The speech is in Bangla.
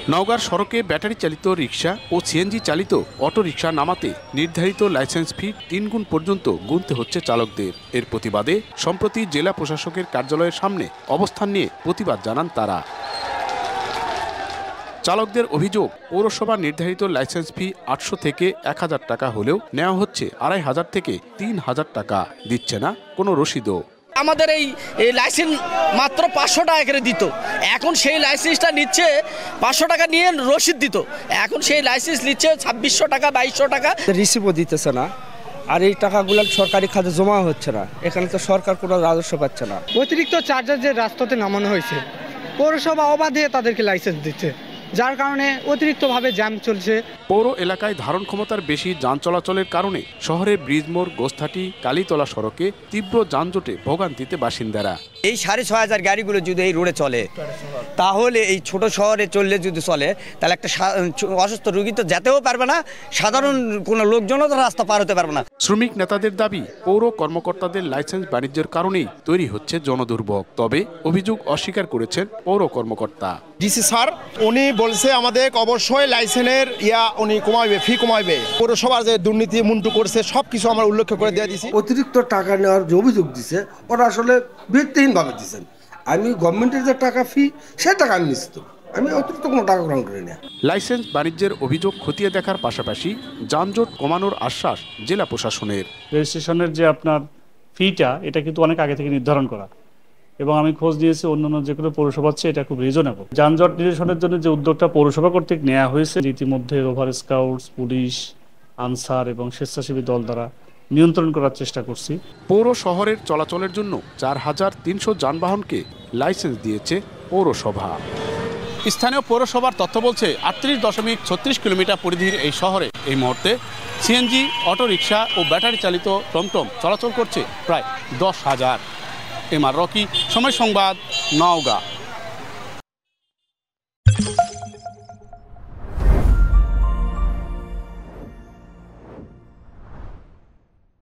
নওগাঁর সড়কে ব্যাটারি চালিত রিকশা ও সিএনজি চালিত অটোরিকশা নামাতে নির্ধারিত লাইসেন্স ফি 3 গুণ পর্যন্ত গুনতে হচ্ছে চালকদের। এর প্রতিবাদে সম্প্রতি জেলা প্রশাসকের কার্যালয়ের সামনে অবস্থান নিয়ে প্রতিবাদ জানান তারা। চালকদের অভিযোগ, পৌরসভা নির্ধারিত লাইসেন্স ফি 800 থেকে 1000 টাকা হলেও নেওয়া হচ্ছে 2500 থেকে 3000 টাকা, দিচ্ছে না কোনো রসিদও। আমাদের এই লাইসেন্স মাত্র 500 টাকা করে দিত, এখন সেই লাইসেন্সটা নিচ্ছে 500 টাকা নিয়ে রসিদ দিত, এখন সেই লাইসেন্স নিচ্ছে 2600 টাকা 2200 টাকা। রিসিভও দিতেছে না, আর এই টাকাগুলো সরকারি খাতে জমা হচ্ছে না, এখানে তো সরকার কোনো রাজস্ব পাচ্ছে না। অতিরিক্ত চার্জার যে রাস্তাতে নামানো হয়েছে, পৌরসভা অবাধে তাদেরকে লাইসেন্স দিচ্ছে, যার কারণে অতিরিক্তভাবে জ্যাম চলছে। পৌর এলাকায় ধারণ ক্ষমতার বেশি যান চলাচলের কারণে শহরের ব্রিজমোড়, গোস্থাটি, কালীতলা সড়কে তীব্র যানজটে ভোগান্তিতে বাসিন্দারা। এই 6500 গাড়িগুলো যদি এই রোডে চলে, তাহলে এই ছোট শহরে চললে যদি চলে, তাহলে একটা অসুস্থ রোগী তো যেতেও পারবে না, সাধারণ কোনো লোকজনও তো রাস্তা পার হতে পারবে না। শ্রমিক নেতাদের দাবি, পৌর কর্মকর্তাদের লাইসেন্স বাণিজ্যের কারণেই তৈরি হচ্ছে জনদুর্ভোগ। তবে অভিযোগ অস্বীকার করেছেন পৌর কর্মকর্তা। ডিসি স্যার উনি বলছে আমাদের অবশ্যই লাইসেন্সের উনি কমাইবে, ফি কমাইবে। পৌরসভার যে দুর্নীতি মুন্টু করছে সবকিছু আমরা উল্লেখ করে দিয়ে দিছি। অতিরিক্ত টাকা নেওয়ার যে অভিযোগ দিছে, ওরা আসলে ভিত্তিহীনভাবে দিচ্ছেন। আমি গভর্নমেন্টের যে টাকা ফি, সে টাকা আমি নিশ্চিত, আমি অতিরিক্ত কোনো টাকা গ্রহণ করি না। লাইসেন্স বাণিজ্যের অভিযোগ খতিয়ে দেখার পাশাপাশি যানজট কমানোর আশ্বাস জেলা প্রশাসনের। রেজিস্ট্রেশনের যে আপনার ফিটা, এটা কিন্তু অনেক আগে থেকে নির্ধারণ করা, এবং আমি খোঁজ নিয়েছি অন্যান্য যেগুলো পৌরসভা আছে, এটা খুব রিজনেবল। যানজট নিরসনের জন্য যে উদ্যোগটা পৌরসভা কর্তৃক নেওয়া হয়েছে, ইতিমধ্যে রোভার স্কাউটস, পুলিশ, আনসার এবং স্বেচ্ছাসেবী দল দ্বারা নিয়ন্ত্রণ করার চেষ্টা করছি। পৌর শহরের চলাচলের জন্য 4300 যানবাহনকে লাইসেন্স দিয়েছে পৌরসভা। স্থানীয় পৌরসভার তথ্য বলছে 38.36 কিলোমিটার পরিধির এই শহরে এই মুহূর্তে সিএনজি, অটোরিকশা ও ব্যাটারি চালিত টমটম চলাচল করছে প্রায় 10,000। এমআর রকি, সময় সংবাদ, নওগাঁ।